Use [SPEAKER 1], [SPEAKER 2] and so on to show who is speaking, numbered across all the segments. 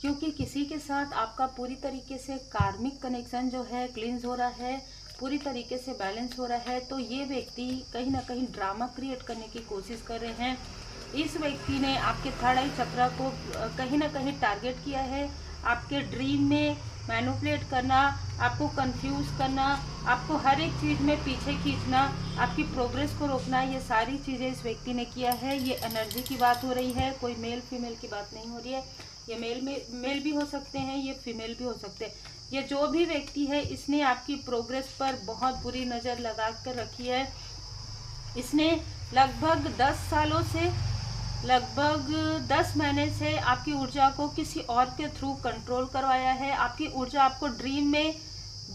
[SPEAKER 1] क्योंकि किसी के साथ आपका पूरी तरीके से कार्मिक कनेक्शन जो है क्लींस हो रहा है, पूरी तरीके से बैलेंस हो रहा है, तो ये व्यक्ति कहीं ना कहीं ड्रामा क्रिएट करने की कोशिश कर रहे हैं। इस व्यक्ति ने आपके थर्ड आई चक्र को कहीं ना कहीं टारगेट किया है। आपके ड्रीम में मैनिपुलेट करना, आपको कंफ्यूज करना, आपको हर एक चीज़ में पीछे खींचना, आपकी प्रोग्रेस को रोकना, ये सारी चीज़ें इस व्यक्ति ने किया है। ये एनर्जी की बात हो रही है, कोई मेल फीमेल की बात नहीं हो रही है। ये मेल भी हो सकते हैं, ये फीमेल भी हो सकते हैं। ये जो भी व्यक्ति है, इसने आपकी प्रोग्रेस पर बहुत बुरी नज़र लगा कर रखी है। इसने लगभग 10 सालों से, लगभग 10 महीने से आपकी ऊर्जा को किसी और के थ्रू कंट्रोल करवाया है। आपकी ऊर्जा, आपको ड्रीम में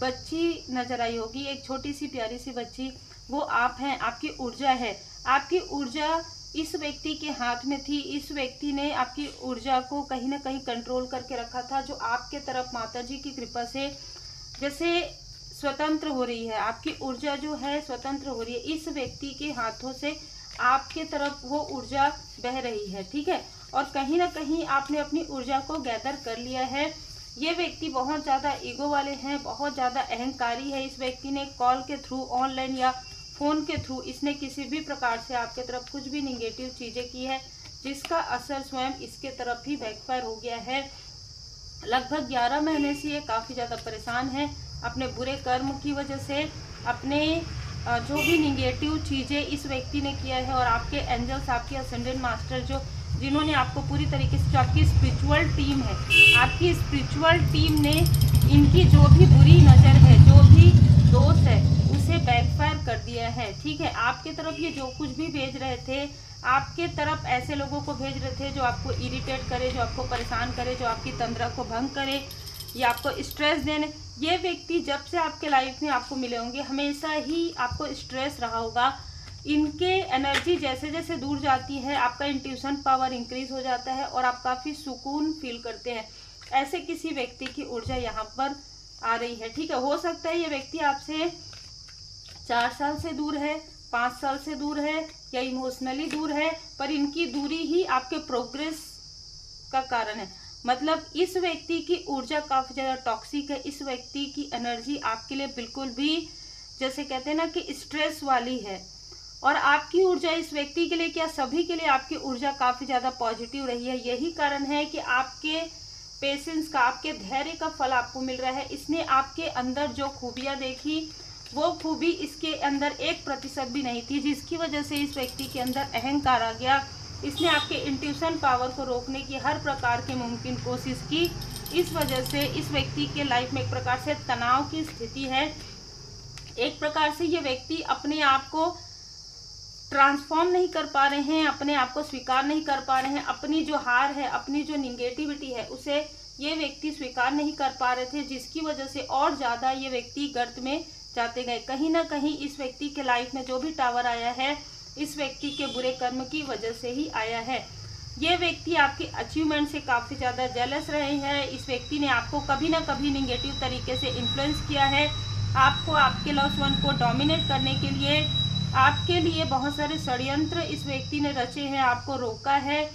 [SPEAKER 1] बच्ची नजर आई होगी, एक छोटी सी प्यारी सी बच्ची, वो आप हैं, आपकी ऊर्जा है। आपकी ऊर्जा इस व्यक्ति के हाथ में थी। इस व्यक्ति ने आपकी ऊर्जा को कहीं ना कहीं कंट्रोल करके रखा था, जो आपके तरफ माता जी की कृपा से जैसे स्वतंत्र हो रही है। आपकी ऊर्जा जो है स्वतंत्र हो रही है, इस व्यक्ति के हाथों से आपके तरफ वो ऊर्जा बह रही है, ठीक है। और कहीं ना कहीं आपने अपनी ऊर्जा को गैदर कर लिया है। ये व्यक्ति बहुत ज़्यादा ईगो वाले हैं, बहुत ज़्यादा अहंकारी है। इस व्यक्ति ने कॉल के थ्रू, ऑनलाइन या फ़ोन के थ्रू, इसने किसी भी प्रकार से आपके तरफ कुछ भी निगेटिव चीज़ें की है, जिसका असर स्वयं इसके तरफ ही बैकफायर हो गया है। लगभग 11 महीने से ये काफ़ी ज़्यादा परेशान है अपने बुरे कर्म की वजह से, अपने जो भी निगेटिव चीज़ें इस व्यक्ति ने किया है। और आपके एंजल्स, आपके असेंडेंट मास्टर जिन्होंने आपको पूरी तरीके से, जो आपकी स्पिरिचुअल टीम है, आपकी स्पिरिचुअल टीम ने इनकी जो भी बुरी नज़र है, जो भी दोष है, उसे बैकफायर कर दिया है, ठीक है। आपके तरफ ये जो कुछ भी भेज रहे थे, आपके तरफ ऐसे लोगों को भेज रहे थे जो आपको इरिटेट करे, जो आपको परेशान करे, जो आपकी तंद्रा को भंग करे या आपको स्ट्रेस देने। ये व्यक्ति जब से आपके लाइफ में आपको मिले होंगे, हमेशा ही आपको स्ट्रेस रहा होगा। इनके एनर्जी जैसे जैसे दूर जाती है, आपका इंट्यूशन पावर इंक्रीज हो जाता है और आप काफ़ी सुकून फील करते हैं। ऐसे किसी व्यक्ति की ऊर्जा यहाँ पर आ रही है, ठीक है। हो सकता है ये व्यक्ति आपसे 4 साल से दूर है, 5 साल से दूर है या इमोशनली दूर है, पर इनकी दूरी ही आपके प्रोग्रेस का कारण है। मतलब इस व्यक्ति की ऊर्जा काफ़ी ज़्यादा टॉक्सिक है। इस व्यक्ति की एनर्जी आपके लिए बिल्कुल भी, जैसे कहते हैं ना कि स्ट्रेस वाली है। और आपकी ऊर्जा इस व्यक्ति के लिए, क्या सभी के लिए आपकी ऊर्जा काफ़ी ज़्यादा पॉजिटिव रही है। यही कारण है कि आपके पेशेंस का, आपके धैर्य का फल आपको मिल रहा है। इसने आपके अंदर जो खूबियाँ देखी, वो खूबी इसके अंदर 1% भी नहीं थी, जिसकी वजह से इस व्यक्ति के अंदर अहंकार आ गया। इसने आपके इंट्यूशन पावर को रोकने की हर प्रकार की मुमकिन कोशिश की। इस वजह से इस व्यक्ति के लाइफ में एक प्रकार से तनाव की स्थिति है। एक प्रकार से ये व्यक्ति अपने आप को ट्रांसफॉर्म नहीं कर पा रहे हैं, अपने आप को स्वीकार नहीं कर पा रहे हैं। अपनी जो हार है, अपनी जो निगेटिविटी है, उसे ये व्यक्ति स्वीकार नहीं कर पा रहे थे, जिसकी वजह से और ज़्यादा ये व्यक्ति गर्त में जाते गए। कहीं ना कहीं इस व्यक्ति के लाइफ में जो भी टावर आया है, इस व्यक्ति के बुरे कर्म की वजह से ही आया है। ये व्यक्ति आपकी अचीवमेंट से काफ़ी ज़्यादा जेलस रहे हैं। इस व्यक्ति ने आपको कभी ना कभी निगेटिव तरीके से इन्फ्लुएंस किया है, आपको, आपके लव्ड वन को डोमिनेट करने के लिए। आपके लिए बहुत सारे षड्यंत्र इस व्यक्ति ने रचे हैं, आपको रोका है,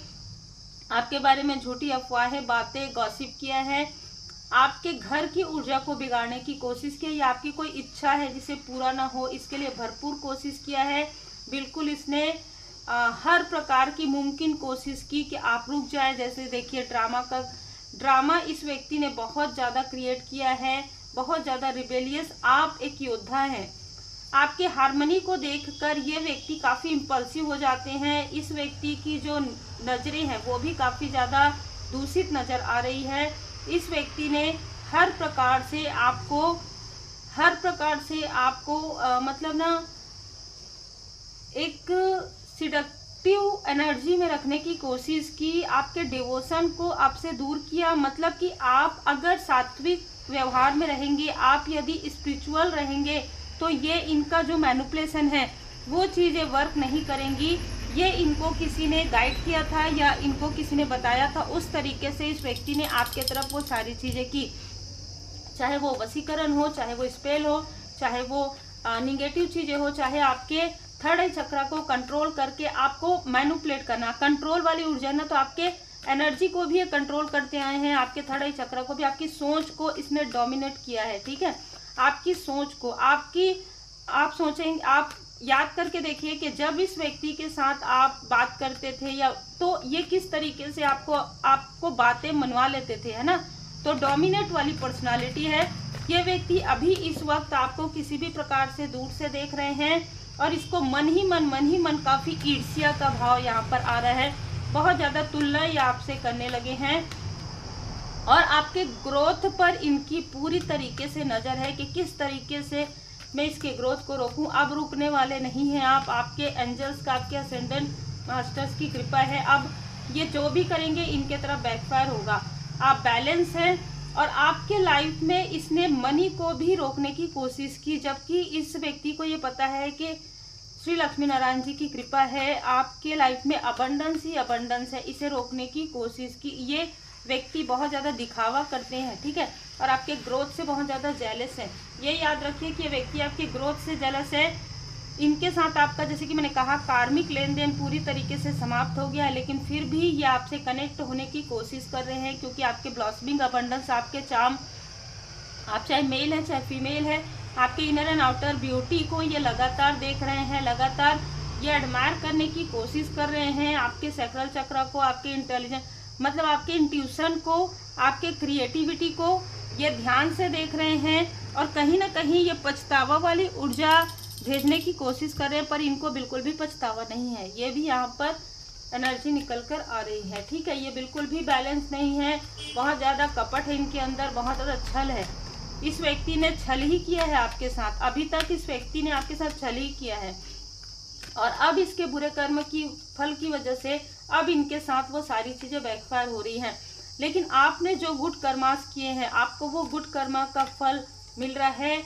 [SPEAKER 1] आपके बारे में झूठी अफवाहें, बातें, गॉसिप किया है, आपके घर की ऊर्जा को बिगाड़ने की कोशिश की, या आपकी कोई इच्छा है जिसे पूरा ना हो, इसके लिए भरपूर कोशिश किया है। बिल्कुल इसने हर प्रकार की मुमकिन कोशिश की कि आप रुक जाए। जैसे देखिए ड्रामा इस व्यक्ति ने बहुत ज़्यादा क्रिएट किया है, बहुत ज़्यादा रिबेलियस। आप एक योद्धा हैं। आपके हार्मनी को देखकर ये व्यक्ति काफ़ी इम्पल्सिव हो जाते हैं। इस व्यक्ति की जो नज़रें हैं वो भी काफ़ी ज़्यादा दूषित नज़र आ रही है। इस व्यक्ति ने हर प्रकार से आपको मतलब ना एक सिडक्टिव एनर्जी में रखने की कोशिश की, आपके डिवोशन को आपसे दूर किया। मतलब कि आप अगर सात्विक व्यवहार में रहेंगे, आप यदि स्पिरिचुअल रहेंगे, तो ये इनका जो मैनिपुलेशन है वो चीज़ें वर्क नहीं करेंगी। ये इनको किसी ने गाइड किया था या इनको किसी ने बताया था, उस तरीके से इस व्यक्ति ने आपके तरफ वो सारी चीज़ें की। चाहे वो वशीकरण हो, चाहे वो स्पेल हो, चाहे वो निगेटिव चीज़ें हो, चाहे आपके थर्ड आई चक्र को कंट्रोल करके आपको मैनिपुलेट करना। कंट्रोल वाली ऊर्जा ना, तो आपके एनर्जी को भी ये कंट्रोल करते आए हैं, आपके थर्ड आई चक्र को भी, आपकी सोच को इसने डोमिनेट किया है, ठीक है। आपकी सोच को, आप सोचेंगे, आप याद करके देखिए कि जब इस व्यक्ति के साथ आप बात करते थे या तो ये किस तरीके से आपको बातें मनवा लेते थे, है ना। तो डोमिनेट वाली पर्सनालिटी है ये व्यक्ति। अभी इस वक्त आपको किसी भी प्रकार से दूर से देख रहे हैं और इसको मन ही मन काफी ईर्ष्या का भाव यहाँ पर आ रहा है। बहुत ज्यादा तुलना ये आपसे करने लगे हैं और आपके ग्रोथ पर इनकी पूरी तरीके से नजर है कि किस तरीके से मैं इसके ग्रोथ को रोकूं। अब रुकने वाले नहीं हैं आप, आपके एंजल्स का, आपके असेंडेंट मास्टर्स की कृपा है। अब ये जो भी करेंगे इनके तरफ बैकफायर होगा। आप बैलेंस हैं और आपके लाइफ में इसने मनी को भी रोकने की कोशिश की, जबकि इस व्यक्ति को ये पता है कि श्री लक्ष्मी नारायण जी की कृपा है, आपके लाइफ में अबंडेंस ही अबंडेंस है। इसे रोकने की कोशिश की। ये व्यक्ति बहुत ज़्यादा दिखावा करते हैं, ठीक है, और आपके ग्रोथ से बहुत ज़्यादा जेलस है। ये याद रखिए कि ये व्यक्ति आपके ग्रोथ से जेलस है। इनके साथ आपका, जैसे कि मैंने कहा, कार्मिक लेन देन पूरी तरीके से समाप्त हो गया है, लेकिन फिर भी ये आपसे कनेक्ट होने की कोशिश कर रहे हैं, क्योंकि आपके ब्लॉसमिंग अबंडेंस, आपके चार्म, आप चाहे मेल है चाहे फीमेल है, आपके इनर एंड आउटर ब्यूटी को ये लगातार देख रहे हैं, लगातार ये एडमायर करने की कोशिश कर रहे हैं। आपके सैक्रल चक्र को, आपके इंटेलिजेंस, मतलब आपके इंट्यूशन को, आपके क्रिएटिविटी को ये ध्यान से देख रहे हैं और कहीं ना कहीं ये पछतावा वाली ऊर्जा भेजने की कोशिश कर रहे हैं, पर इनको बिल्कुल भी पछतावा नहीं है। ये भी यहाँ पर एनर्जी निकल कर आ रही है, ठीक है। ये बिल्कुल भी बैलेंस नहीं है, बहुत ज़्यादा कपट है इनके अंदर, बहुत ज़्यादा छल है। इस व्यक्ति ने छल ही किया है आपके साथ, अभी तक इस व्यक्ति ने आपके साथ छल ही किया है और अब इसके बुरे कर्म की फल की वजह से अब इनके साथ वो सारी चीजें बैकफायर हो रही हैं। लेकिन आपने जो गुड कर्मास किए हैं, आपको वो गुड कर्मा का फल मिल रहा है।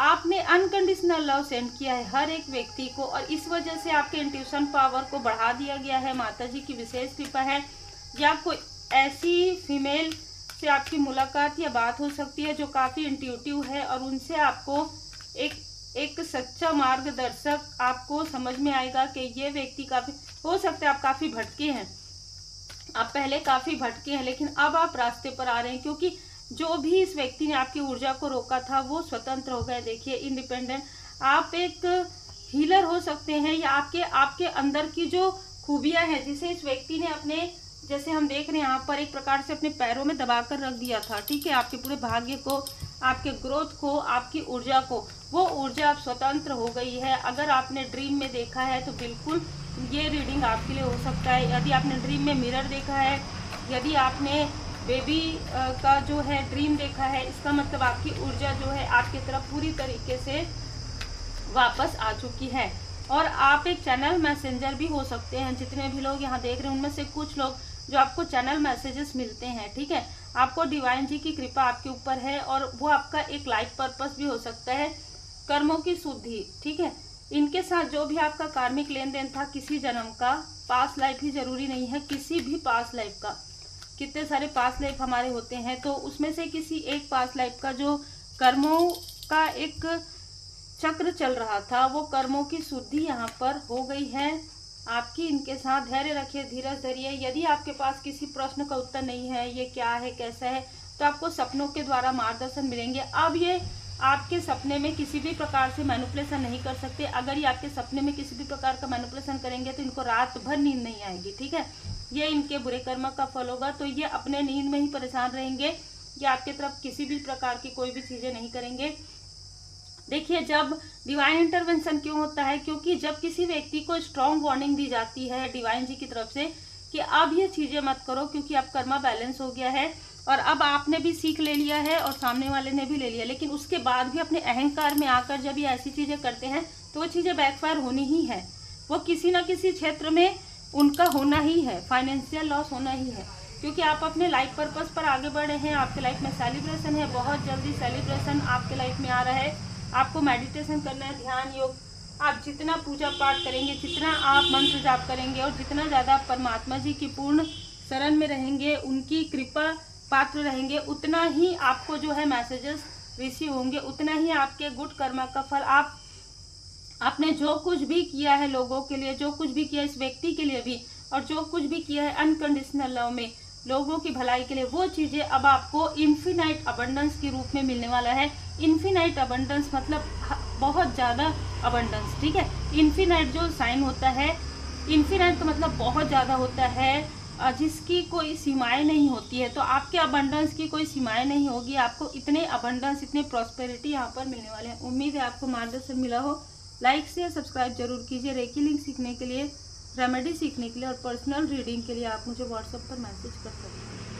[SPEAKER 1] आपने अनकंडीशनल लव सेंड किया है हर एक व्यक्ति को और इस वजह से आपके इंट्यूशन पावर को बढ़ा दिया गया है। माता जी की विशेष कृपा है या कोई ऐसी फीमेल से आपकी मुलाकात या बात हो सकती है जो काफ़ी इंट्यूटिव है और उनसे आपको एक सच्चा मार्गदर्शक आपको समझ में आएगा कि ये व्यक्ति काफ़ी, हो सकता है आप काफ़ी भटके हैं, आप पहले काफ़ी भटके हैं, लेकिन अब आप रास्ते पर आ रहे हैं, क्योंकि जो भी इस व्यक्ति ने आपकी ऊर्जा को रोका था वो स्वतंत्र हो गए। देखिए, इंडिपेंडेंट, आप एक हीलर हो सकते हैं या आपके अंदर की जो खूबियां हैं जिसे इस व्यक्ति ने अपने, जैसे हम देख रहे हैं यहाँ पर, एक प्रकार से अपने पैरों में दबाकर रख दिया था, ठीक है। आपके पूरे भाग्य को, आपके ग्रोथ को, आपकी ऊर्जा को, वो ऊर्जा अब स्वतंत्र हो गई है। अगर आपने ड्रीम में देखा है तो बिल्कुल ये रीडिंग आपके लिए हो सकता है। यदि आपने ड्रीम में मिरर देखा है, यदि आपने बेबी का जो है ड्रीम देखा है, इसका मतलब आपकी ऊर्जा जो है आपकी तरफ पूरी तरीके से वापस आ चुकी है। और आप एक चैनल मैसेंजर भी हो सकते हैं। जितने भी लोग यहाँ देख रहे हैं उनमें से कुछ लोग जो आपको चैनल मैसेजेस मिलते हैं, ठीक है, आपको डिवाइन जी की कृपा आपके ऊपर है और वो आपका एक लाइफ पर्पस भी हो सकता है, कर्मों की शुद्धि, ठीक है। इनके साथ जो भी आपका कार्मिक लेन देन था किसी जन्म का, पास्ट लाइफ ही जरूरी नहीं है, किसी भी पास्ट लाइफ का, कितने सारे पास्ट लाइफ हमारे होते हैं, तो उसमें से किसी एक पास्ट लाइफ का जो कर्मों का एक चक्र चल रहा था, वो कर्मों की शुद्धि यहाँ पर हो गई है आपकी। इनके साथ धैर्य रखिए, धीरज धरिए। यदि आपके पास किसी प्रश्न का उत्तर नहीं है, ये क्या है, कैसा है, तो आपको सपनों के द्वारा मार्गदर्शन मिलेंगे। अब ये आपके सपने में किसी भी प्रकार से मैनिपुलेशन नहीं कर सकते। अगर ये आपके सपने में किसी भी प्रकार का मैनिपुलेशन करेंगे तो इनको रात भर नींद नहीं आएगी, ठीक है। ये इनके बुरे कर्म का फल होगा, तो ये अपने नींद में ही परेशान रहेंगे। ये आपके तरफ किसी भी प्रकार की कोई भी चीज़ें नहीं करेंगे। देखिए, जब डिवाइन इंटरवेंशन क्यों होता है, क्योंकि जब किसी व्यक्ति को स्ट्रॉन्ग वार्निंग दी जाती है डिवाइन जी की तरफ से कि अब ये चीज़ें मत करो क्योंकि अब कर्मा बैलेंस हो गया है और अब आपने भी सीख ले लिया है और सामने वाले ने भी ले लिया, लेकिन उसके बाद भी अपने अहंकार में आकर जब ये ऐसी चीज़ें करते हैं तो वो चीज़ें बैकफायर होनी ही है। वो किसी न किसी क्षेत्र में उनका होना ही है, फाइनेंशियल लॉस होना ही है, क्योंकि आप अपने लाइफ पर्पस पर आगे बढ़ रहे हैं। आपके लाइफ में सेलिब्रेशन है, बहुत जल्दी सेलिब्रेशन आपके लाइफ में आ रहा है। आपको मेडिटेशन करना है, ध्यान योग, आप जितना पूजा पाठ करेंगे, जितना आप मंत्र जाप करेंगे और जितना ज़्यादा परमात्मा जी की पूर्ण शरण में रहेंगे, उनकी कृपा पात्र रहेंगे, उतना ही आपको जो है मैसेजेस रिसीव होंगे, उतना ही आपके गुड कर्मा का फल, आपने जो कुछ भी किया है लोगों के लिए, जो कुछ भी किया इस व्यक्ति के लिए भी, और जो कुछ भी किया है अनकंडीशनल लव में लोगों की भलाई के लिए, वो चीजें अब आपको इन्फिनाइट अबंडेंस के रूप में मिलने वाला है। इन्फिनाइट अबंडेंस मतलब बहुत ज्यादा अबंडेंस, ठीक है। इन्फिनाइट जो साइन होता है, इन्फिनाइट का मतलब बहुत ज्यादा होता है, जिसकी कोई सीमाएं नहीं होती है। तो आपके अबंडेंस की कोई सीमाएं नहीं होगी, आपको इतने अबंडेंस, इतने प्रॉस्पेरिटी यहाँ पर मिलने वाले हैं। उम्मीद है आपको मार्गदर्शन मिला हो। लाइक शेयर सब्सक्राइब जरूर कीजिए। रेकी लिंक सीखने के लिए, रेमेडी सीखने के लिए और पर्सनल रीडिंग के लिए आप मुझे व्हाट्सएप पर मैसेज कर सकते हैं।